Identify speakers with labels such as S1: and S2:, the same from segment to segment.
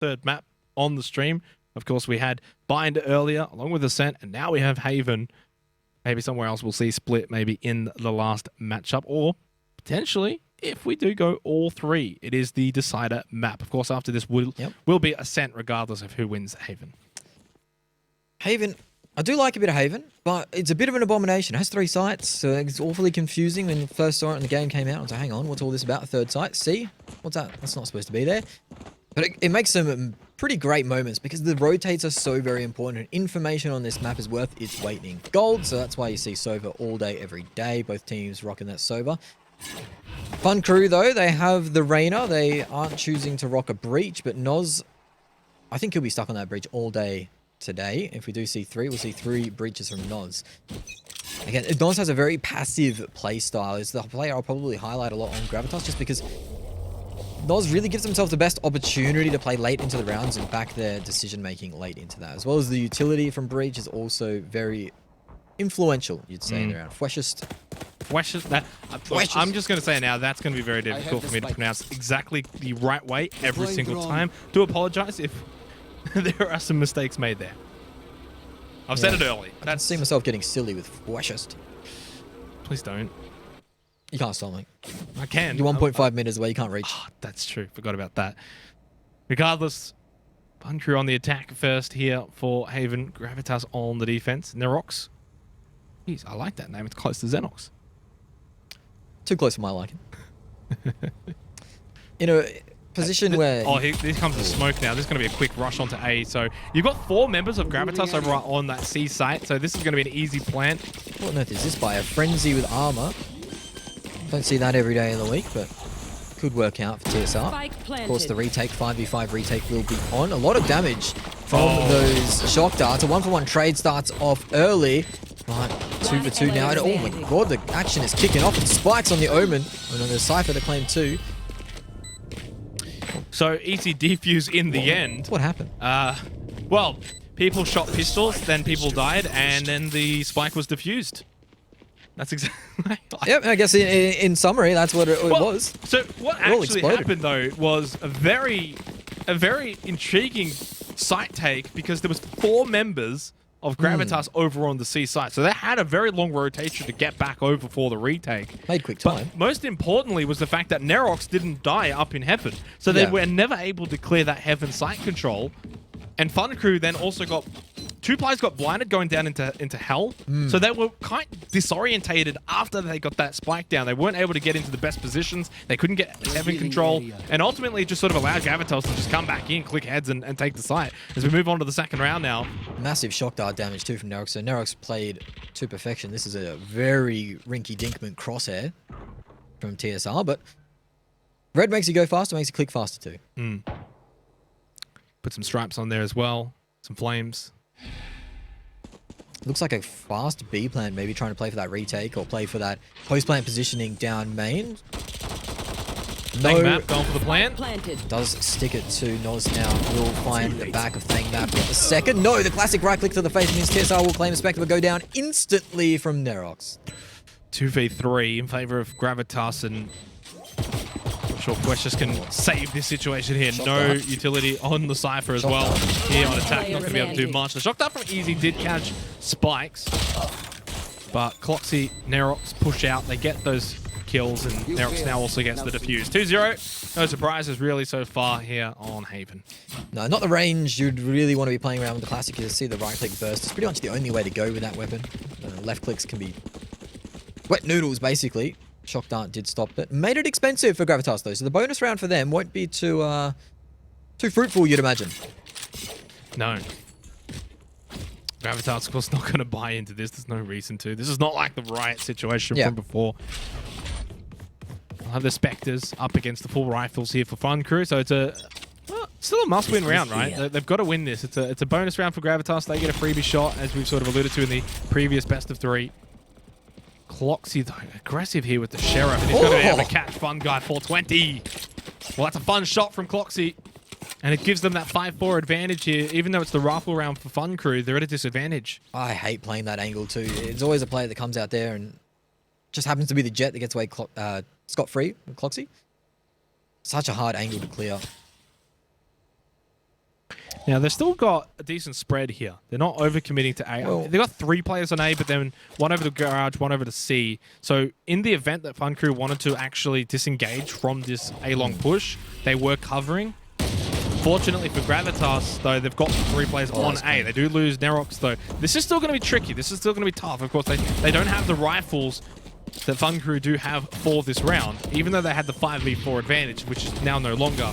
S1: third map on the stream. Of course, we had Bind earlier, along with Ascent, and now we have Haven. Maybe somewhere else we'll see Split, maybe in the last matchup, or potentially, if we do go all three, it is the decider map. Of course, after this will be Ascent, regardless of who wins Haven.
S2: Haven, I do like a bit of Haven, but it's a bit of an abomination. It has 3 sites, so it's awfully confusing when you first saw it and the game came out. I was like, hang on, what's all this about? A 3rd site? See? What's that? That's not supposed to be there. But it makes some pretty great moments because the rotates are so very important. And information on this map is worth its weight in gold, so that's why you see Sova all day, every day. Both teams rocking that Sova. Fun Crew, though, they have the Reyna. They aren't choosing to rock a Breach, but Noz, I think he'll be stuck on that Breach all day today. If we do see 3, we'll see 3 breaches from Noz. Again, Noz has a very passive play style. It's the player I'll probably highlight a lot on Gravitas just because Noz really gives himself the best opportunity to play late into the rounds and back their decision-making late into that. As well as the utility from Breach is also very influential, you'd say, in the round. Fweshest.
S1: I'm just going to say now, that's going to be very difficult for me to pronounce exactly the right way every single time. Do apologize if there are some mistakes made there. I've said it early.
S2: I can see myself getting silly with Fweshest.
S1: Please don't.
S2: You can't stop me.
S1: I can.
S2: You're 1.5 meters away. You can't reach.
S1: Oh, that's true. Forgot about that. Regardless, Fun Crew on the attack first here for Haven. Gravitas on the defense. Nerox. Jeez, I like that name. It's close to Xenox.
S2: Too close for my liking. In a position where...
S1: Oh, here comes the smoke now. This is going to be a quick rush onto A. So you've got 4 members of Gravitas over on that C site. So this is going to be an easy plant.
S2: What on earth is this by? A Frenzy with armor. Don't see that every day of the week, but could work out for TSR. Of course, the retake, 5v5 retake will be on. A lot of damage from those shock darts. A 1-for-1 trade starts off early. But 2 for 2 now. And oh my god, the action is kicking off. And spikes on the Omen. And on the Cypher to claim 2.
S1: So easy defuse in the end.
S2: What happened?
S1: Well, people shot pistols, then people died, and then the spike was defused. That's exactly.
S2: Yep, I guess in summary, that's what it was.
S1: So what actually happened though was a very intriguing site take because there was 4 members of Gravitas over on the C site. So they had a very long rotation to get back over for the retake.
S2: Made quick time.
S1: But most importantly was the fact that Nerox didn't die up in Heaven. So they were never able to clear that Heaven site control. And Fun Crew then also got... 2 players got blinded going down into Hell. So they were kind of disorientated after they got that spike down. They weren't able to get into the best positions. They couldn't get Heaven control. And ultimately, it just sort of allowed Gravitas to just come back in, click heads, and take the site. As we move on to the second round now.
S2: Massive shock dart damage too from Nerox. So Nerox played to perfection. This is a very rinky-dinkman crosshair from TSR. But red makes you go faster, makes you click faster too.
S1: Put some stripes on there as well. Some flames.
S2: Looks like a fast B plant, maybe trying to play for that retake or play for that post plant positioning down main.
S1: Thang Map going for the plant.
S2: Does stick it to Noz now. Will find the back of Thang Map. Get the second. No, the classic right click to the face means TSR will claim a Spectre, but go down instantly from Nerox.
S1: 2v3 in favor of Gravitas, and sure Fweshest can save this situation here. No utility on the Cypher as well. Here on attack, not going to be able to do much. The shock dart from Easy did catch spikes, but Cloxy, Nerox push out. They get those kills, and Nerox now also gets the defuse. 2-0. No surprises really so far here on Haven.
S2: No, not the range you'd really want to be playing around with the classic. You see the right click burst. It's pretty much the only way to go with that weapon. Left clicks can be wet noodles, basically. Shock dart did stop it. Made it expensive for Gravitas, though, so the bonus round for them won't be too fruitful, you'd imagine.
S1: No. Gravitas, of course, not going to buy into this. There's no reason to. This is not like the Riot situation from before. I'll have the Spectres up against the full rifles here for Fun Crew, so it's still a must-win round, right? They've got to win this. It's a bonus round for Gravitas. They get a freebie shot, as we've sort of alluded to in the previous best of 3. Cloxy, though, aggressive here with the Sheriff, and he's going to be able to catch Fun Guy 420. Well, that's a fun shot from Cloxy, and it gives them that 5-4 advantage here. Even though it's the rifle round for Fun Crew, they're at a disadvantage.
S2: I hate playing that angle too. It's always a player that comes out there and just happens to be the Jet that gets away scot-free with Cloxy. Such a hard angle to clear.
S1: Now, they've still got a decent spread here. They're not overcommitting to A.
S2: Well,
S1: They've got 3 players on A, but then one over the garage, one over to C. So in the event that Fun Crew wanted to actually disengage from this A-long push, they were covering. Fortunately for Gravitas, though, they've got 3 players on A. They do lose Nerox, though. This is still going to be tricky. This is still going to be tough. Of course, they don't have the rifles that Fun Crew do have for this round, even though they had the 5v4 advantage, which is now no longer.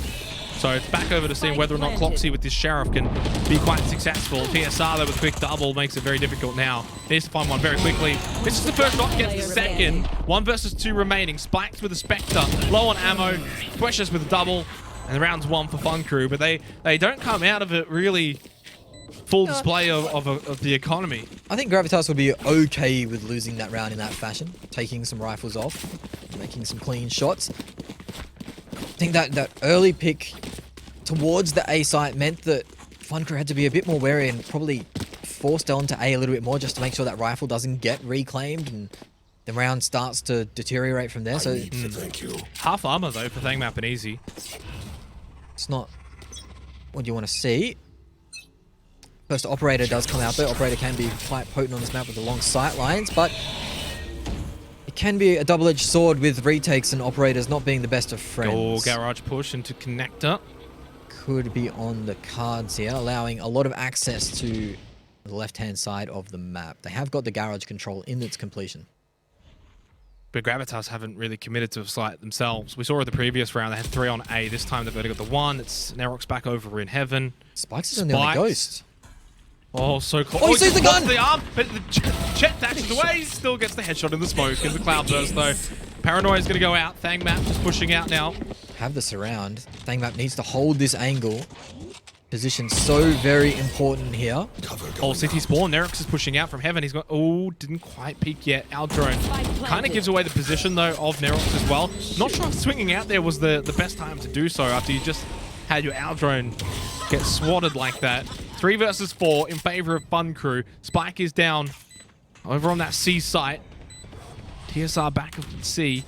S1: So it's back over to seeing whether or not Cloxy with this Sheriff can be quite successful. TSR, though, with quick double makes it very difficult now. Needs to find one very quickly. This is the first shot, gets the second. 1 versus 2 remaining. Spikes with a Spectre, low on ammo. Precious with a double. And the round's 1 for Fun Crew, but they don't come out of it really full display of the economy.
S2: I think Gravitas would be okay with losing that round in that fashion, taking some rifles off, making some clean shots. I think that early pick towards the A site meant that Fun Crew had to be a bit more wary and probably forced onto A a little bit more just to make sure that rifle doesn't get reclaimed and the round starts to deteriorate from there. So
S3: Thank you.
S1: Half armor, though, for Thang Map and Easy.
S2: it's not what you want to see. First Operator does come out there. Operator can be quite potent on this map with the long sight lines, but it can be a double-edged sword with retakes and Operators not being the best of friends.
S1: Garage push into connector.
S2: Could be on the cards here, allowing a lot of access to the left-hand side of the map. They have got the garage control in its completion.
S1: But Gravitas haven't really committed to a site themselves. We saw in the previous round they had 3 on A. This time they've only got the 1. It's Nerox back over in heaven.
S2: Spikes is on the Ghost.
S1: Oh, so close.
S2: Oh, he sees the gun!
S1: The arm, but the Chet dashes away. Still gets the headshot in the smoke in the cloudburst, though. Paranoia is going to go out. Thang Map just pushing out now.
S2: Have the surround. Thang Map needs to hold this angle. Position so very important here.
S1: Oh, City Spawn. Nerox is pushing out from heaven. He's got... Oh, didn't quite peek yet. Our drone kind of gives away the position, though, of Nerox as well. Not sure if swinging out there was the best time to do so after you just had your Our drone get swatted like that. 3 versus 4 in favor of Fun Crew. Spike is down over on that C site. TSR back of C.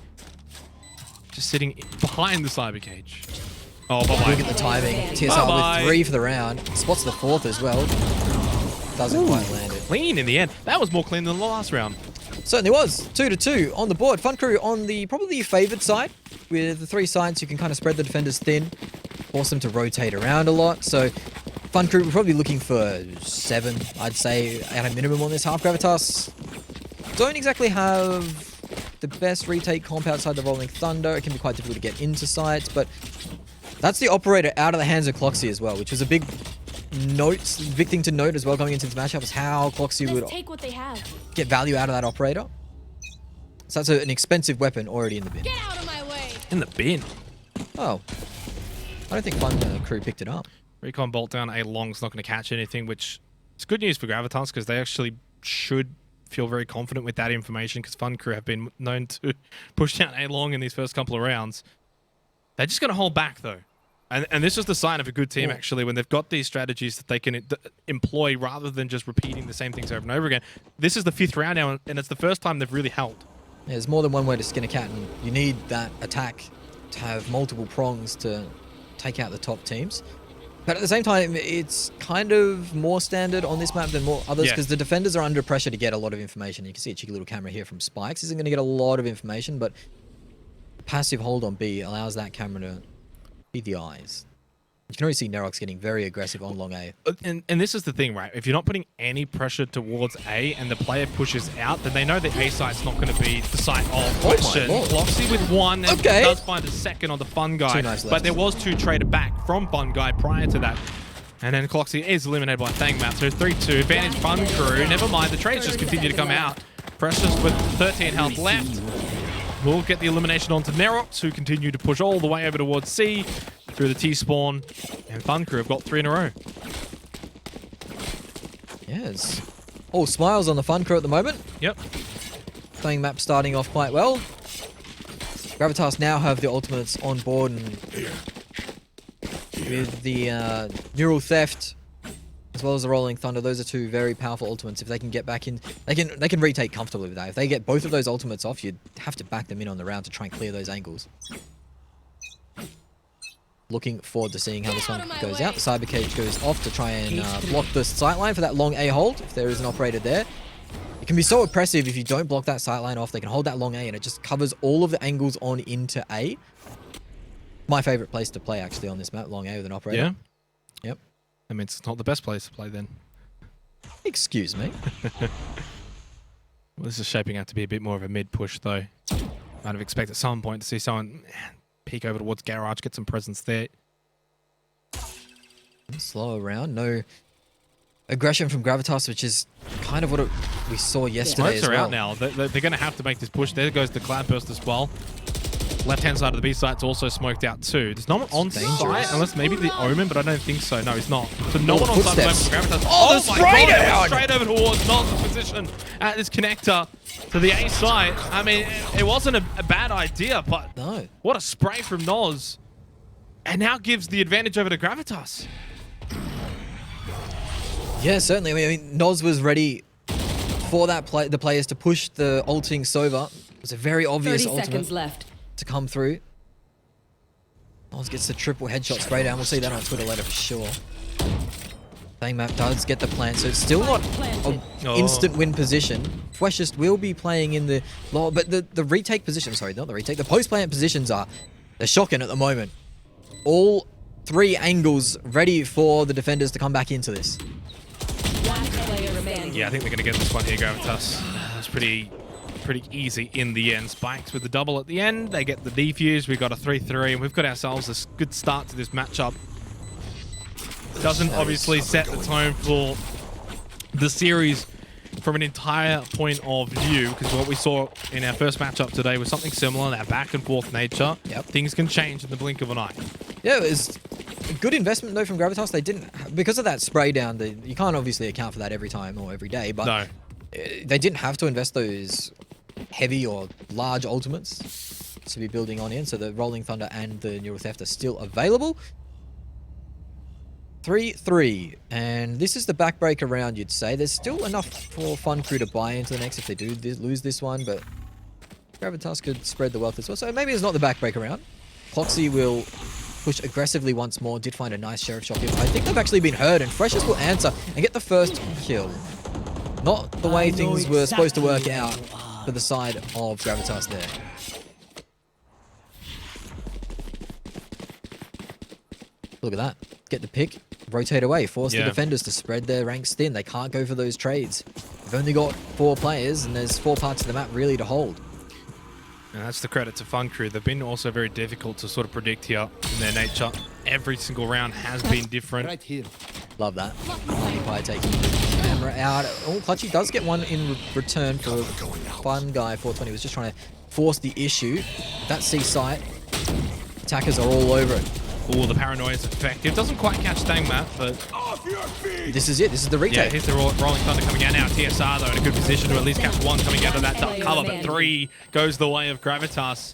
S1: Just sitting behind the cyber cage. Oh, bye-bye.
S2: Look at the timing. TSR with 3 for the round. Spots the 4th as well. Doesn't quite land it.
S1: Clean in the end. That was more clean than the last round.
S2: Certainly was. 2-2 on the board. Fun Crew on the probably favoured side. With the 3 sides, you can kind of spread the defenders thin. Force them to rotate around a lot. So Fun Crew, we're probably looking for 7, I'd say, at a minimum on this half. Gravitas don't exactly have the best retake comp outside the Rolling Thunder. It can be quite difficult to get into sites, but that's the Operator out of the hands of Cloxy as well, which was a big thing to note as well going into this matchup, is how Cloxy would
S4: take what they have.
S2: get value out of that Operator. So that's an expensive weapon already in the bin.
S4: Get out of my way.
S1: In the bin.
S2: Oh. I don't think Fun Crew picked it up.
S1: Recon bolt down A long's not going to catch anything, which is good news for Gravitas because they actually should feel very confident with that information because Fun Crew have been known to push down A long in these first couple of rounds. They're just going to hold back though. And this is the sign of a good team actually, when they've got these strategies that they can employ rather than just repeating the same things over and over again. This is the 5th round now and it's the first time they've really held.
S2: Yeah, there's more than one way to skin a cat, and you need that attack to have multiple prongs to take out the top teams. But at the same time, it's kind of more standard on this map than more others because the defenders are under pressure to get a lot of information. You can see a cheeky little camera here from Spikes. Isn't going to get a lot of information, but passive hold on B allows that camera to be the eyes. You can already see Nerox getting very aggressive on long A.
S1: And this is the thing, right? If you're not putting any pressure towards A and the player pushes out, then they know the A site's not going to be the site of question. Cloxy with 1 and does find a second on the Fun Guy.
S2: Nice
S1: but there was 2 traded back from Fun Guy prior to that. And then Cloxy is eliminated by Thang Map. So 3-2, advantage Fun Crew. Never mind, the trades just continue to come out. Precious with 13 health left. We'll get the elimination onto Nerox, who continue to push all the way over towards C through the T-spawn. And Fun Crew have got 3 in a row.
S2: Yes. All smiles on the Fun Crew at the moment.
S1: Yep.
S2: Thang Map starting off quite well. Gravitas now have the ultimates on board, and with the Neural Theft as well as the Rolling Thunder, those are 2 very powerful ultimates. If they can get back in, they can retake comfortably with that. If they get both of those ultimates off, you'd have to back them in on the round to try and clear those angles. Looking forward to seeing how this one goes out. The Cyber Cage goes off to try and block the sightline for that long A hold, if there is an operator there. It can be so oppressive if you don't block that sightline off. They can hold that long A and it just covers all of the angles on into A. My favorite place to play actually on this map, long A with an operator.
S1: Yeah?
S2: Yep.
S1: I mean, it's not the best place to play then.
S2: Excuse me.
S1: Well, this is shaping out to be a bit more of a mid-push though. Might have expected at some point to see someone peek over towards Garage, get some presence there.
S2: Slow around, no aggression from Gravitas, which is kind of what we saw yesterday as well.
S1: Smokes are out now. They're going to have to make this push. There goes the Cloudburst as well. Left-hand side of the B site's also smoked out too. There's no one on site, unless maybe the Omen, but I don't think so. No, he's not. So no one on site from Gravitas.
S2: Oh my God!
S1: Straight over towards Noz's position at this connector to the A site. I mean, it wasn't a bad idea, but
S2: no.
S1: What a spray from Noz. And now gives the advantage over to Gravitas.
S2: Yeah, certainly. I mean, Noz was ready for that the players to push the ulting Sova. It was a very obvious
S3: 30 seconds
S2: ultimate
S3: left
S2: to come through. Noz gets the triple headshot spray down. We'll see that on Twitter later for sure. Thangmap does get the plant, so it's still not an instant win position. Freshest will be playing in the lower, but the retake position, sorry, not the retake, the post-plant positions they're shocking at the moment. All three angles ready for the defenders to come back into this.
S1: Yeah, I think they're going to get this one here, Gravitas. It's pretty easy in the end. Spikes with the double at the end. They get the defuse. We've got a 3-3, and we've got ourselves a good start to this matchup. Doesn't obviously set the tone for the series from an entire point of view, because what we saw in our first matchup today was something similar, that back and forth nature.
S2: Yep.
S1: Things can change in the blink of an eye.
S2: Yeah, it was a good investment though from Gravitas. They didn't, because of that spray down, you can't obviously account for that every time or every day, but
S1: no.
S2: They didn't have to invest those heavy or large ultimates to be building on in, so the Rolling Thunder and the Neural Theft are still available. 3-3, and this is the backbreaker round, you'd say. There's still enough for Fun Crew to buy into the next if they do lose this one, but Gravitas could spread the wealth as well, so maybe it's not the backbreaker round. Cloxy will push aggressively once more, did find a nice Sheriff shot here. I think they've actually been heard, and Freshest will answer and get the first kill. Not the way things were supposed to work out for the side of Gravitas there. Look at that. Get the pick, rotate away, force the defenders to spread their ranks thin. They can't go for those trades. They've only got 4 players, and there's 4 parts of the map really to hold.
S1: And that's the credit to Fun Crew. They've been also very difficult to sort of predict here in their nature. Every single round has been different.
S4: Right here.
S2: Love that. Pie taking the camera out. Oh, Clutchy does get one in return for Fun Guy. 420 was just trying to force the issue. That C site. Attackers are all over it.
S1: Oh, the paranoia is effective. Doesn't quite catch Thangmap, but
S2: this is it. This is the retake.
S1: yeah, here's the Rolling Thunder coming out now. TSR, though, in a good position to at least catch one coming out of that dark cover, but 3 goes the way of Gravitas.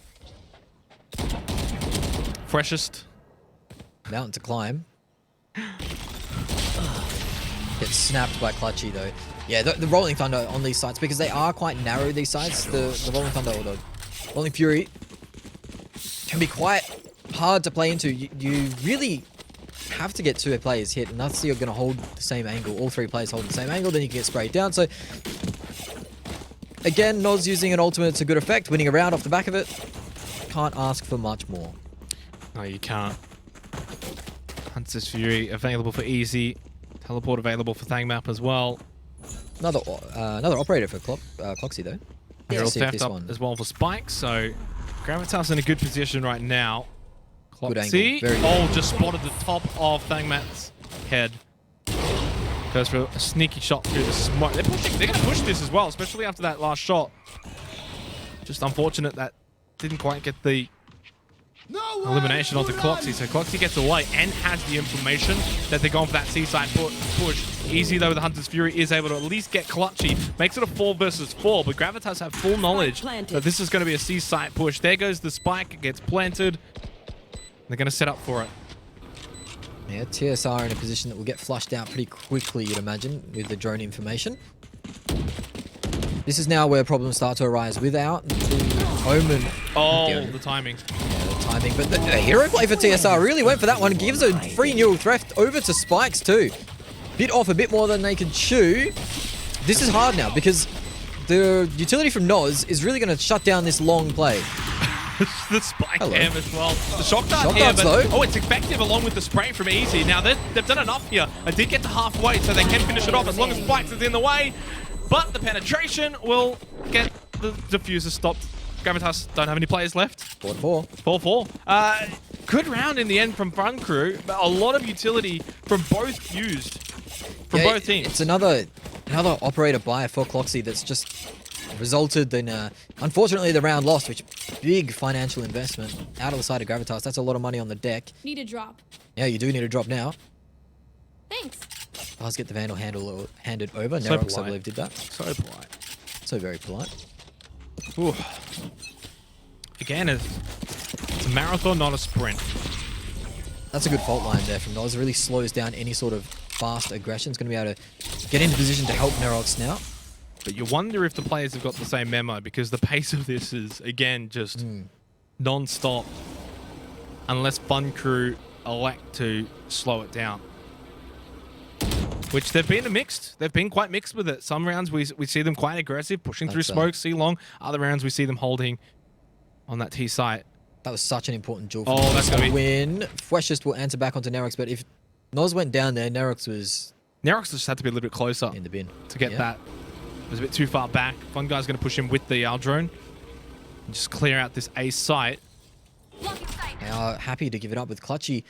S1: Freshest.
S2: Mountain to climb. Gets snapped by Clutchy, though. Yeah, the Rolling Thunder on these sites, because they are quite narrow, these sites, the Rolling Thunder or the Rolling Fury can be quite hard to play into. You really have to get 2 players hit, and that's you're going to hold the same angle. All 3 players hold the same angle, then you can get sprayed down. So again, Noz using an ultimate to good effect, winning a round off the back of it. Can't ask for much more.
S1: No, you can't. Hunter's Fury available for easy. Teleport available for Thangmap as well.
S2: Another operator for Cloxy, though.
S1: Neural Theft up as well for Spike, so Gravitas in a good position right now. Cloxy, just spotted the top of Thangmap's head. Goes for a sneaky shot through the smoke. They're going to push this as well, especially after that last shot. Just unfortunate that didn't quite get the elimination onto Cloxy. So Cloxy gets away and has the information that they're going for that seaside push. Easy though, the Hunter's Fury is able to at least get Clutchy. Makes it a 4 versus 4, but Gravitas have full knowledge that this is going to be a seaside push. There goes the spike, it gets planted. They're going to set up for it.
S2: Yeah, TSR in a position that will get flushed out pretty quickly, you'd imagine, with the drone information. This is now where problems start to arise without the Omen.
S1: Oh, the timing.
S2: Yeah, the timing, but the hero play for TSR really went for that one. Gives a free neural threat over to Spikes too. Bit off a bit more than they could chew. This is hard now because the utility from Noz is really going to shut down this long play.
S1: The spike cam as well. The shock dart
S2: here,
S1: but it's effective along with the spray from Easy. Now they've done enough here. They did get to halfway, so they can finish it off as long as Spikes is in the way. But the penetration will get the diffuser stopped. Gravitas don't have any players left.
S2: 4-4.
S1: 4-4. Good round in the end from Fun Crew, but a lot of utility from both used from both teams.
S2: It's another operator buy for Cloxy that's just resulted in, unfortunately, the round lost, which big financial investment out of the side of Gravitas. That's a lot of money on the deck.
S3: Need a drop.
S2: Yeah, you do need a drop now.
S3: Thanks.
S2: Let's get the Vandal handed over.
S1: So
S2: Nerox, I
S1: polite.
S2: believe, did that.
S1: So polite.
S2: So very polite.
S1: Ooh. Again, it's a marathon, not a sprint.
S2: That's a good fault line there from Noz. It really slows down any sort of fast aggression. It's going to be able to get into position to help Nerox now.
S1: But you wonder if the players have got the same memo, because the pace of this is, again, just non-stop. Unless Fun Crew elect to slow it down. Which they've been mixed. They've been quite mixed with it. Some rounds we see them quite aggressive, pushing through smoke, C-long. Other rounds we see them holding on that T site.
S2: That was such an important duel for
S1: that's going to
S2: win. Freshest will answer back onto Nerox, but if Noz went down there, Nerox
S1: just had to be a little bit closer
S2: in the bin
S1: to get that. It was a bit too far back. Fun Guy's going to push him with the drone and just clear out this A site.
S2: They are happy to give it up with Clutchy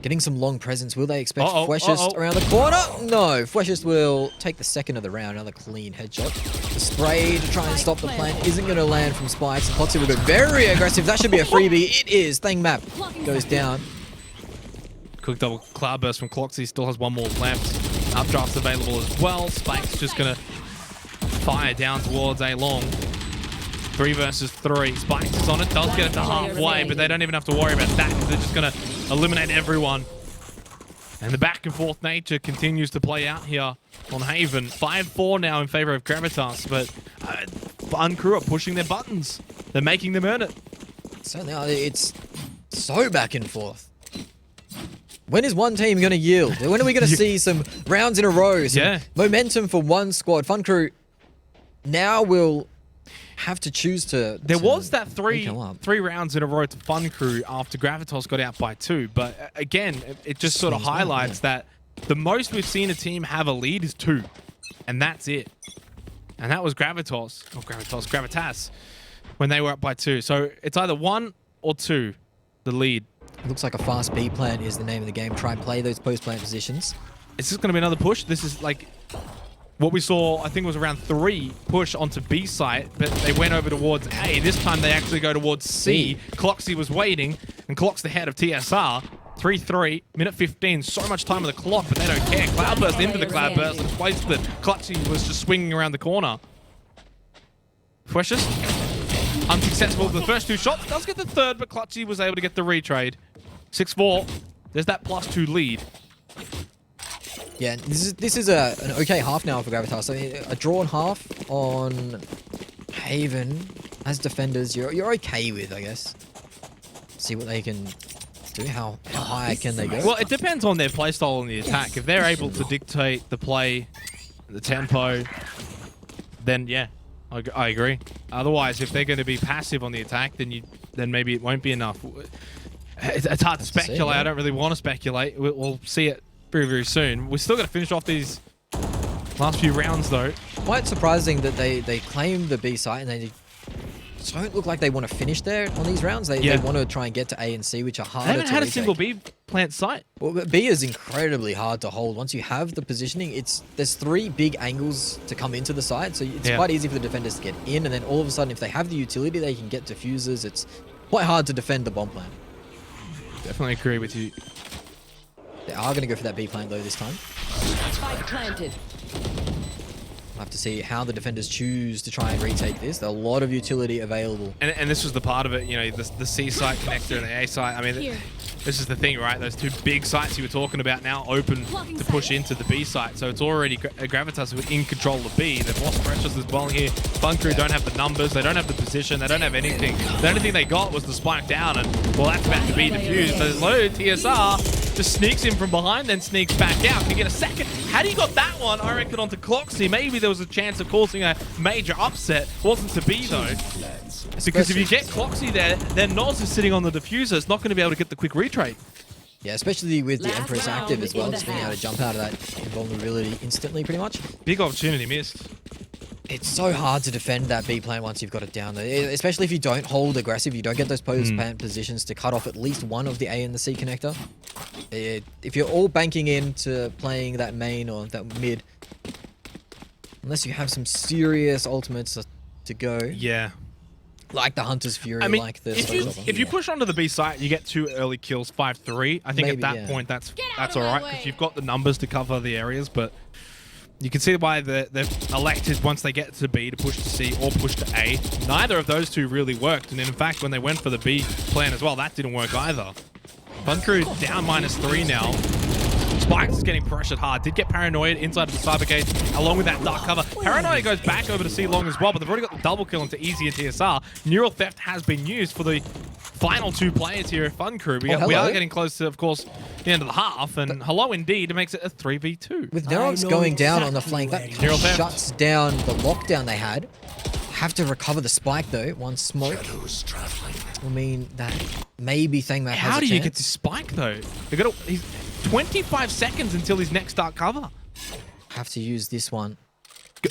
S2: getting some long presence. Will they expect Freshest around the corner? No, Freshest will take the second of the round. Another clean headshot. The spray to try and stop the plant isn't going to land from Spikes. Cloxy will go very aggressive. That should be a freebie. It is. Thang Map goes down.
S1: Quick double cloudburst from Cloxy. Still has one more left. Updraft's available as well. Spike's just going to fire down towards A-long. 3 versus 3. Spikes is on it. Does get it to halfway, but they don't even have to worry about that because they're just going to eliminate everyone. And the back and forth nature continues to play out here on Haven. 5-4 now in favor of Gravitas, but Fun Crew are pushing their buttons. They're making them earn it.
S2: So now it's so back and forth. When is one team going to yield? When are we going to see some rounds in a row? Some momentum for one squad. Fun Crew now will have to choose to...
S1: There was that three rounds in a row to Fun Crew after Gravitas got out by 2. But again, it just sort of highlights that the most we've seen a team have a lead is 2. And that's it. And that was Gravitas, when they were up by 2. So it's either 1 or 2, the lead.
S2: It looks like a fast B plant is the name of the game. Try and play those post-plant positions.
S1: Is this going to be another push? This is like... what we saw, I think, was around 3 push onto B site, but they went over towards A. This time they actually go towards C. Cloxy was waiting, and Clock's the head of TSR. 3-3, minute 15. So much time on the clock, but they don't care. Cloudburst into the Cloudburst, and it's wasted. Clutchy was just swinging around the corner. Freshest, unsuccessful with the first 2 shots. Does get the third, but Clutchy was able to get the retrade. 6-4. There's that +2 lead.
S2: Yeah, this is an okay half now for Gravitas. I mean, a drawn half on Haven as defenders, you're okay with, I guess. See what they can do. How high can they go?
S1: Well, it depends on their playstyle on the attack. If they're able to dictate the play, the tempo, then yeah, I agree. Otherwise, if they're going to be passive on the attack, then maybe it won't be enough. It's hard to speculate. I don't really want to speculate. We'll see it very, very soon. We're still going to finish off these last few rounds, though.
S2: Quite surprising that they claim the B site and they don't look like they want to finish there on these rounds. They want to try and get to A and C, which are harder to
S1: retake. They haven't had a single B plant site.
S2: Well, but B is incredibly hard to hold. Once you have the positioning, there's 3 big angles to come into the site, so it's quite easy for the defenders to get in, and then all of a sudden, if they have the utility, they can get diffusers. It's quite hard to defend the bomb plant.
S1: Definitely agree with you.
S2: They are going to go for that B plant though this time.
S3: Spike planted.
S2: We'll have to see how the defenders choose to try and retake this. There's a lot of utility available.
S1: And this was the part of it, you know, the C site connector and the A site. I mean, This is the thing, right? Those two big sites you were talking about now open to push into the B site. So it's already Gravitas who are in control of B. They've lost Precious as well here. Fun Crew don't have the numbers. They don't have the position. They don't have anything. The only thing they got was the spike down. And, well, that's about to be defused. So low TSR just sneaks in from behind, then sneaks back out. Can get a second. Had he got that one, I reckon, onto Cloxy, maybe there was a chance of causing a major upset. Wasn't to be, though. Because if you get Cloxy there, then Noz is sitting on the diffuser. It's not going to be able to get the quick retrade.
S2: Yeah, especially with the
S3: Last
S2: Empress
S3: round
S2: active as well,
S3: in the
S2: just being able to jump out of that invulnerability instantly, pretty much.
S1: Big opportunity missed.
S2: It's so hard to defend that B plant once you've got it down there, especially if you don't hold aggressive, you don't get those post-plant positions to cut off at least one of the A and the C connector. If you're all banking into playing that main or that mid, unless you have some serious ultimates to go.
S1: Yeah.
S2: Like the Hunter's Fury,
S1: I mean,
S2: like the...
S1: if you push onto the B site, you get 2 early kills, 5-3. I think
S2: Maybe,
S1: at that point, that's all right, because you've got the numbers to cover the areas, but you can see why they've elected once they get to B to push to C or push to A. Neither of those two really worked, and in fact, when they went for the B plan as well, that didn't work either. Fun Crew down -3 now. Spikes is getting pressured hard. Did get Paranoid inside of the Cyber Cage along with that dark cover. Paranoid goes back over to C long as well, but they've already got the double kill into Easy and TSR. Neural Theft has been used for the final 2 players here at Fun Crew. We are getting close to, of course, the end of the half, and hello indeed makes it a 3v2.
S2: With Nerox going down on the flank, that shuts down the lockdown they had. Have to recover the spike though. One smoke. I mean, that maybe Thangmap has a
S1: How do you
S2: chance.
S1: get this spike though? He's 25 seconds until his next dark cover.
S2: Have to use this one.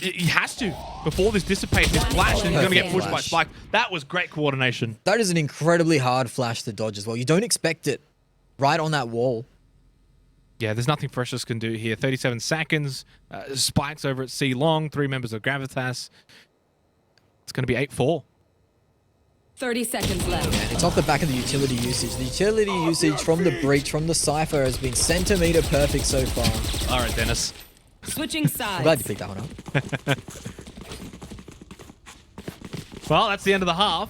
S1: He has to before this dissipates. This flash, and he's going to get pushed by
S2: Flash.
S1: Spike. That was great coordination.
S2: That is an incredibly hard flash to dodge as well. You don't expect it right on that wall.
S1: Yeah, there's nothing Precious can do here. 37 seconds. Spikes over at C long. 3 members of Gravitas. It's going to be 8-4.
S3: 30 seconds left.
S2: And it's off the back of the utility usage. The utility usage from the breach, from the Cypher, has been centimeter perfect so far.
S1: All right, Dennis.
S3: Switching sides.
S2: I'm glad you picked that one up.
S1: Well, that's the end of the half.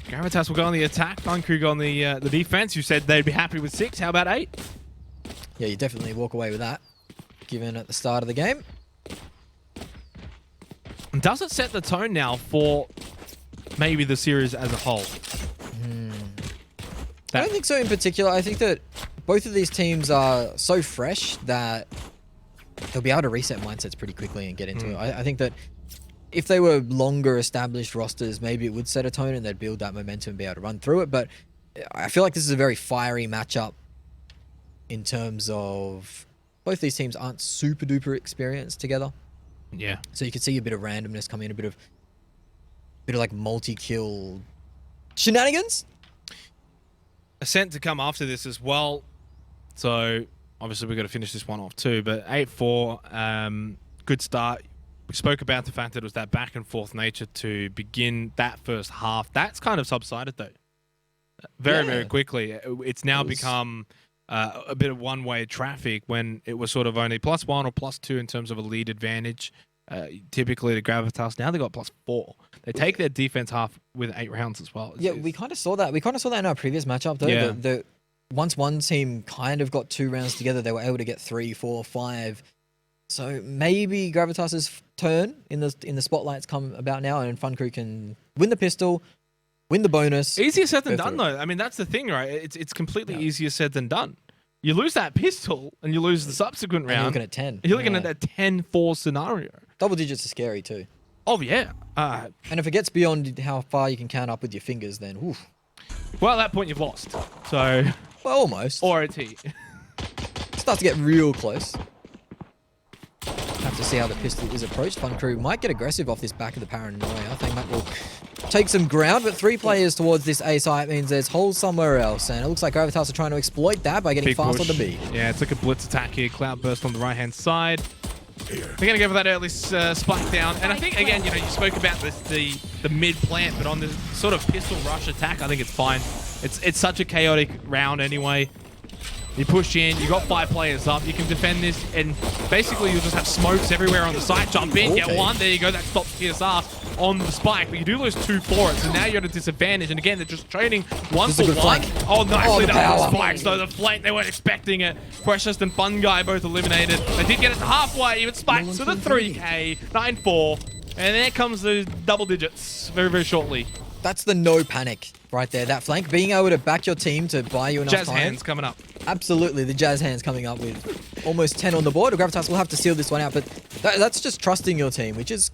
S1: Gravitas will go on the attack. Fun Crew go on the defense. You said they'd be happy with 6. How about 8?
S2: Yeah, you definitely walk away with that, given at the start of the game.
S1: Does it set the tone now for maybe the series as a whole?
S2: I don't think so in particular. I think that both of these teams are so fresh that they'll be able to reset mindsets pretty quickly and get into it. I think that if they were longer established rosters, maybe it would set a tone and they'd build that momentum and be able to run through it. But I feel like this is a very fiery matchup in terms of both these teams aren't super duper experienced together.
S1: Yeah.
S2: So you could see a bit of randomness come in, a bit of like multi-kill shenanigans.
S1: Ascent to come after this as well. So obviously we've got to finish this one off too. But 8-4, good start. We spoke about the fact that it was that back and forth nature to begin that first half. That's kind of subsided though. Very quickly. It's now become a bit of one-way traffic when it was sort of only +1 or +2 in terms of a lead advantage. Typically to Gravitas, now they got +4. They take their defense half with 8 rounds as well.
S2: We kind of saw that. We kind of saw that in our previous matchup though.
S1: Yeah.
S2: Once one team kind of got 2 rounds together, they were able to get 3, 4, 5. So maybe Gravitas's turn in the spotlights come about now, and Fun Crew can win the pistol, win the bonus.
S1: Easier said than done though. I mean, that's the thing, right? It's completely easier said than done. You lose that pistol and you lose the subsequent round.
S2: You're looking at 10.
S1: You're looking at that 10-4 scenario.
S2: Double digits are scary too.
S1: Oh yeah.
S2: And if it gets beyond how far you can count up with your fingers, then oof.
S1: Well, at that point you've lost. So.
S2: Well, almost.
S1: Or a T.
S2: Starts to get real close. Have to see how the pistol is approached. Fun Crew might get aggressive off this back of the Paranoia. I think that will take some ground, but 3 players towards this A site means there's holes somewhere else, and it looks like Gravitas are trying to exploit that by getting
S1: Big
S2: fast
S1: push.
S2: on the B.
S1: Yeah, it's like a blitz attack here. Cloudburst on the right-hand side. They're going to go for that early spike down. And I think, again, you spoke about the mid-plant, but on the sort of pistol rush attack, I think it's fine. It's such a chaotic round anyway. You push in, you got 5 players up, you can defend this, and basically you'll just have smokes everywhere on the site. Jump in, get one, there you go, that stops TSR on the spike, but you do lose 2 for it, so now you're at a disadvantage, and again, they're just trading one for one. Oh, nicely done with the spikes, though, the flank, they weren't expecting it. Precious and Fun Guy both eliminated. They did get it to halfway, even spikes to the 3K, 9-4, and there comes the double digits very, very shortly.
S2: That's the no panic right there. That flank, being able to back your team to buy you enough
S1: Jazz
S2: time.
S1: hands coming up.
S2: Absolutely, the Jazz hands coming up with almost 10 on the board. Gravitas will have to seal this one out, but that's just trusting your team, which is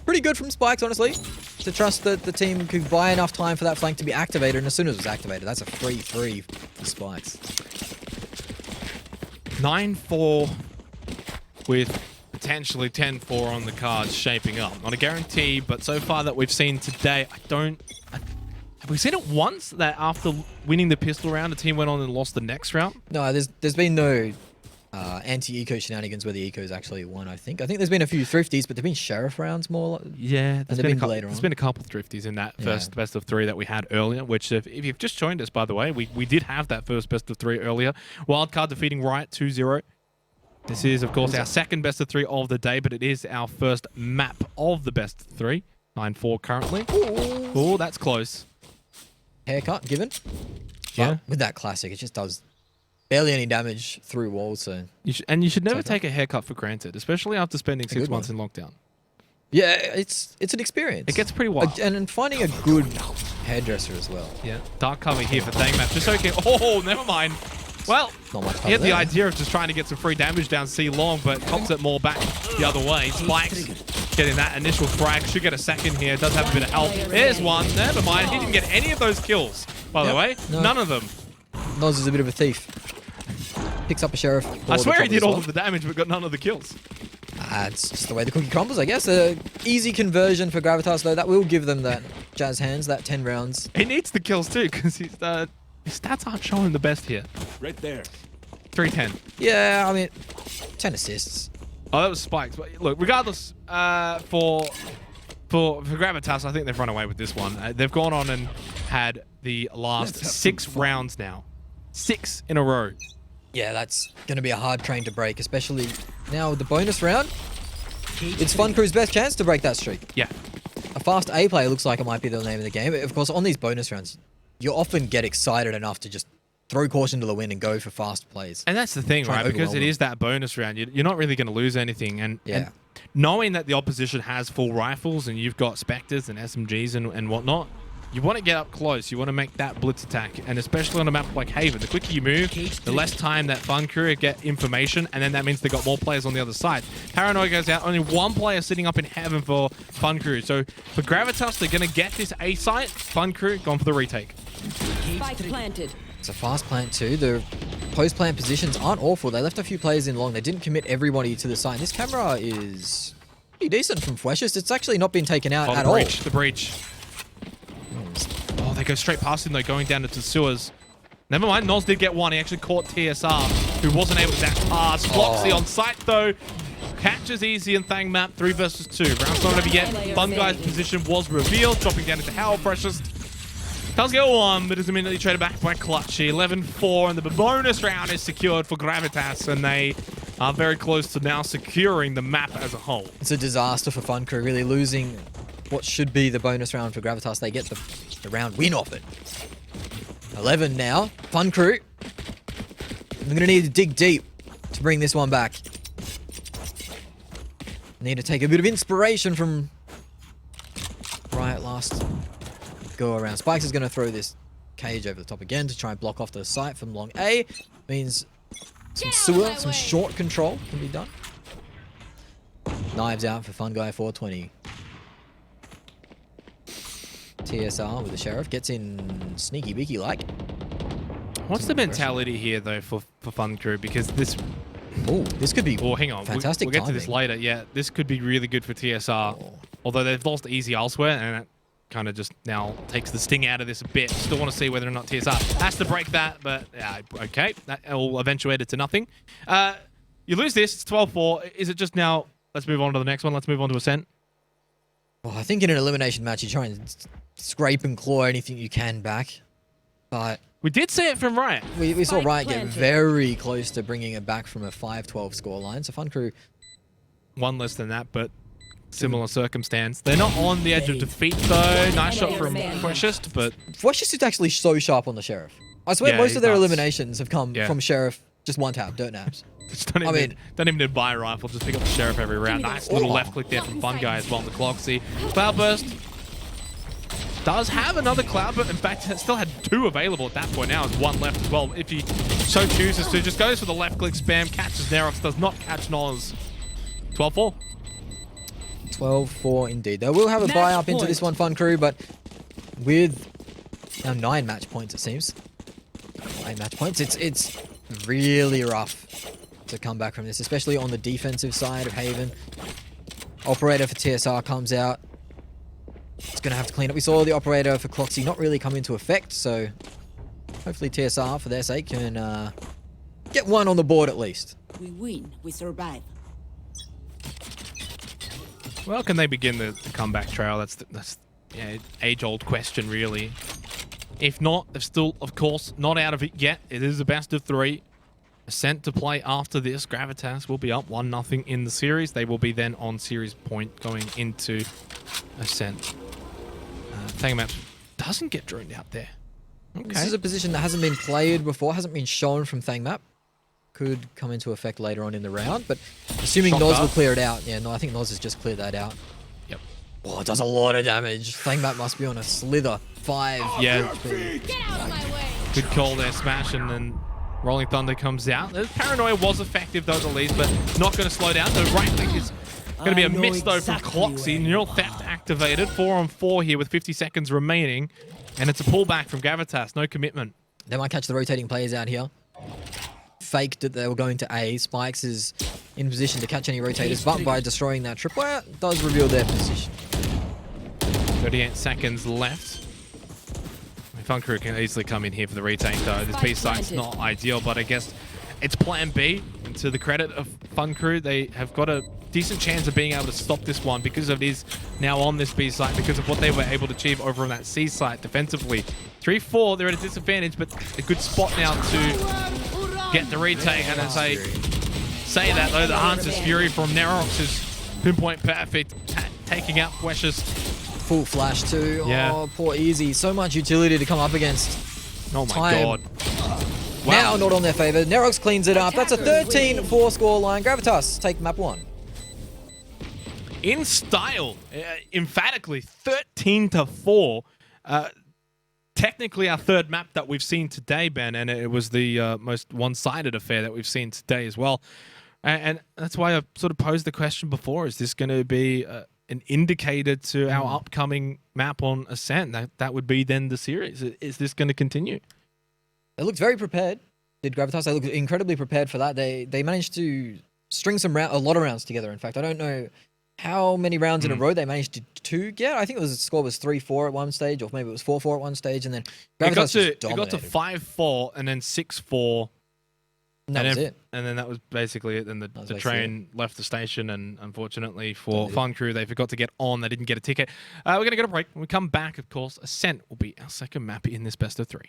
S2: pretty good from Spikes, honestly. To trust that the team could buy enough time for that flank to be activated, and as soon as it was activated, that's a free 3 for Spikes. 9-4
S1: with potentially 10-4 on the cards shaping up. Not a guarantee, but so far that we've seen today, have we seen it once that after winning the pistol round, the team went on and lost the next round?
S2: No, there's been no anti-eco shenanigans where the ecos actually won, I think. I think there's been a few thrifties, but there've been sheriff rounds more.
S1: Yeah, there's been a couple of thrifties in that first best of 3 that we had earlier, which if you've just joined us, by the way, we did have that first best of 3 earlier. Wildcard defeating Riot 2-0. This is, of course, our second best of 3 of the day, but it is our first map of the best of 3. 9-4 currently. Oh, that's close.
S2: Haircut given.
S1: Yeah.
S2: But with that classic, it just does barely any damage through walls. So
S1: you should never take a haircut for granted, especially after spending 6 months in lockdown.
S2: Yeah, it's an experience.
S1: It gets pretty wild.
S2: And finding a good hairdresser as well.
S1: Yeah. Dark cover here for Thangmap. Just okay. Oh, never mind. Well,
S2: not much
S1: he had the idea of just trying to get some free damage down C-Long, but cops it more back the other way. Spikes getting that initial frag. Should get a second here. Does have a bit of health. There's one. Never mind. He didn't get any of those kills, by the way. No. None of them.
S2: Noz is a bit of a thief. Picks up a sheriff.
S1: I swear he did all of the damage, but got none of the kills.
S2: It's just the way the cookie crumbles, I guess. Easy conversion for Gravitas, though. That will give them that Jazz hands, that 10 rounds.
S1: He needs the kills, too, because his stats aren't showing the best here.
S4: Right there.
S1: 310.
S2: Yeah, I mean, 10 assists.
S1: Oh, that was Spikes. But look, regardless, for Gravitas, I think they've run away with this one. They've gone on and had the last 6 rounds now. 6 in a row.
S2: Yeah, that's going to be a hard train to break, especially now with the bonus round. It's Fun Crew's best chance to break that streak.
S1: Yeah.
S2: A fast A player looks like it might be the name of the game. Of course, on these bonus rounds, you often get excited enough to just throw caution to the wind and go for fast plays.
S1: And that's the thing, right? Because it is that bonus round, you're not really going to lose anything. And knowing that the opposition has full rifles and you've got Spectres and SMGs and whatnot, you want to get up close. You want to make that blitz attack. And especially on a map like Haven, the quicker you move, the less time that Fun Crew get information. And then that means they've got more players on the other side. Paranoia goes out. Only 1 player sitting up in Heaven for Fun Crew. So for Gravitas, they're going to get this A site. Fun Crew gone for the retake.
S3: Spike planted.
S2: It's a fast plant too. The post-plant positions aren't awful. They left a few players in long. They didn't commit everybody to the site. This camera is pretty decent from Fweshest. It's actually not been taken out at all.
S1: The breach. Oh, they go straight past him though, going down into the sewers. Never mind, Noz did get one. He actually caught TSR, who wasn't able to dash past. Blocks the on site though. Catches easy in Thang map, 3 versus 2. Round's not over yet. Fun Guy's position was revealed, dropping down into Howell Precious. Does get one, but is immediately traded back by Clutchy. 11-4, and the bonus round is secured for Gravitas, and they are very close to now securing the map as a whole.
S2: It's a disaster for Fun Crew, really losing what should be the bonus round for Gravitas. They get the round win off it. 11 now. Fun Crew. I'm going to need to dig deep to bring this one back. Need to take a bit of inspiration from Riot last go around. Spikes is going to throw this cage over the top again to try and block off the site from long A. Means some sewer, some short control can be done. Knives out for Fun Guy 420. TSR with the Sheriff. Gets in sneaky beaky like.
S1: What's the mentality here though for Fun Crew? Because this...
S2: Oh, this could be
S1: hang on.
S2: Fantastic
S1: we'll get to this later. Yeah, this could be really good for TSR. Although they've lost easy elsewhere, and it kind of just now takes the sting out of this a bit. Still want to see whether or not TSR has to break that, but yeah, okay. That will eventuate it to nothing. You lose this, it's 12-4. Is it just now, let's move on to the next one. Let's move on to Ascent.
S2: Well, I think in an elimination match, you try and scrape and claw anything you can back. But
S1: We did see it from Riot.
S2: we saw
S3: Spike
S2: Riot get
S3: planted.
S2: very close to bringing it back from a 5-12 scoreline. So Fun Crew,
S1: One less than that, but similar circumstance. They're not on the edge of defeat, though. Nice shot from Precious, but
S2: Precious is actually so sharp on the Sheriff. I swear
S1: Yeah,
S2: most
S1: he's
S2: of their
S1: nuts.
S2: eliminations have come
S1: Yeah.
S2: from Sheriff, just one tap, dirt naps.
S1: just don't even need to buy a rifle. Just pick up the Sheriff every round. Nice little left click there from Fun Guy as well on the clock. See, Cloudburst does have another Cloudburst. In fact, it still had 2 available at that point. Now it's 1 left as well. If he so chooses to, just goes for the left click spam, catches Nerox, does not catch Noz. 12-4.
S2: 12-4 indeed. They will have a
S3: Match
S2: buy up into
S3: point.
S2: this one, Fun Crew, but with now 9 match points, it seems. 9 match points. It's really rough to come back from this, especially on the defensive side of Haven. Operator for TSR comes out. It's going to have to clean up. We saw the operator for Cloxy not really come into effect, so hopefully TSR, for their sake, can get one on the board at least.
S3: We win, we survive.
S1: Well, can they begin the comeback trail? That's yeah, age-old question, really. If not, they're still, of course, not out of it yet. It is a best of 3. Ascent to play after this. Gravitas will be up 1-0 in the series. They will be then on series point going into Ascent. Thangamap doesn't get droned out there. Okay.
S2: This is a position that hasn't been played before, hasn't been shown from Thangmap. Could come into effect later on in the round, but assuming
S1: Shot
S2: Noz will
S1: dart.
S2: clear it out. Yeah, no, I think Noz has just cleared that out.
S1: Yep.
S2: Oh, it does a lot of damage. Thangmap must be on a slither. 5.
S1: Yeah.
S2: HP.
S3: Get out of my way!
S1: Good call there, Smash, and then Rolling Thunder comes out. The Paranoia was effective, though, at the least, but not going to slow down. The right click is going to be a miss, though, from Cloxy. Neural Theft activated. 4-on-4 here with 50 seconds remaining, and it's a pullback from Gravitas. No commitment.
S2: They might catch the rotating players out here. Faked that they were going to A. Spikes is in position to catch any rotators, but by destroying that tripwire, it does reveal their position.
S1: 38 seconds left. Fun Crew can easily come in here for the retake, though. This B site's not ideal, but I guess it's plan B. And to the credit of Fun Crew, they have got a decent chance of being able to stop this one because it is now on this B site, because of what they were able to achieve over on that C site defensively. 3-4, they're at a disadvantage, but a good spot now to get the retake. And as I say that, though, the Hunter's Fury from Nerox is pinpoint perfect, taking out Precious.
S2: Full flash too.
S1: Yeah.
S2: Oh, poor Easy. So much utility to come up against.
S1: Oh my
S2: Time.
S1: god.
S2: Now not on their favor. Nerox cleans it up. That's a 13-4 score line. Gravitas take map 1.
S1: In style, emphatically, 13-4. Technically our 3rd map that we've seen today, Ben, and it was the most one-sided affair that we've seen today as well. And that's why I sort of posed the question before, is this going to be an indicator to our upcoming map on Ascent? That would be then the series. Is this going to continue?
S2: They looked very prepared. Did Gravitas? They looked incredibly prepared for that. They managed to string a lot of rounds together. In fact, I don't know how many rounds in a row they managed to get. I think the score was 3-4 at one stage, or maybe it was 4-4 at one stage, and then Gravitas
S1: It got to 5-4 and then 6-4.
S2: And that was it.
S1: And then that was basically it. Then the
S2: basically
S1: train left the station, and unfortunately for Fun Crew, they forgot to get on. They didn't get a ticket. We're going to get a break. When we come back, of course, Ascent will be our 2nd map in this best of 3.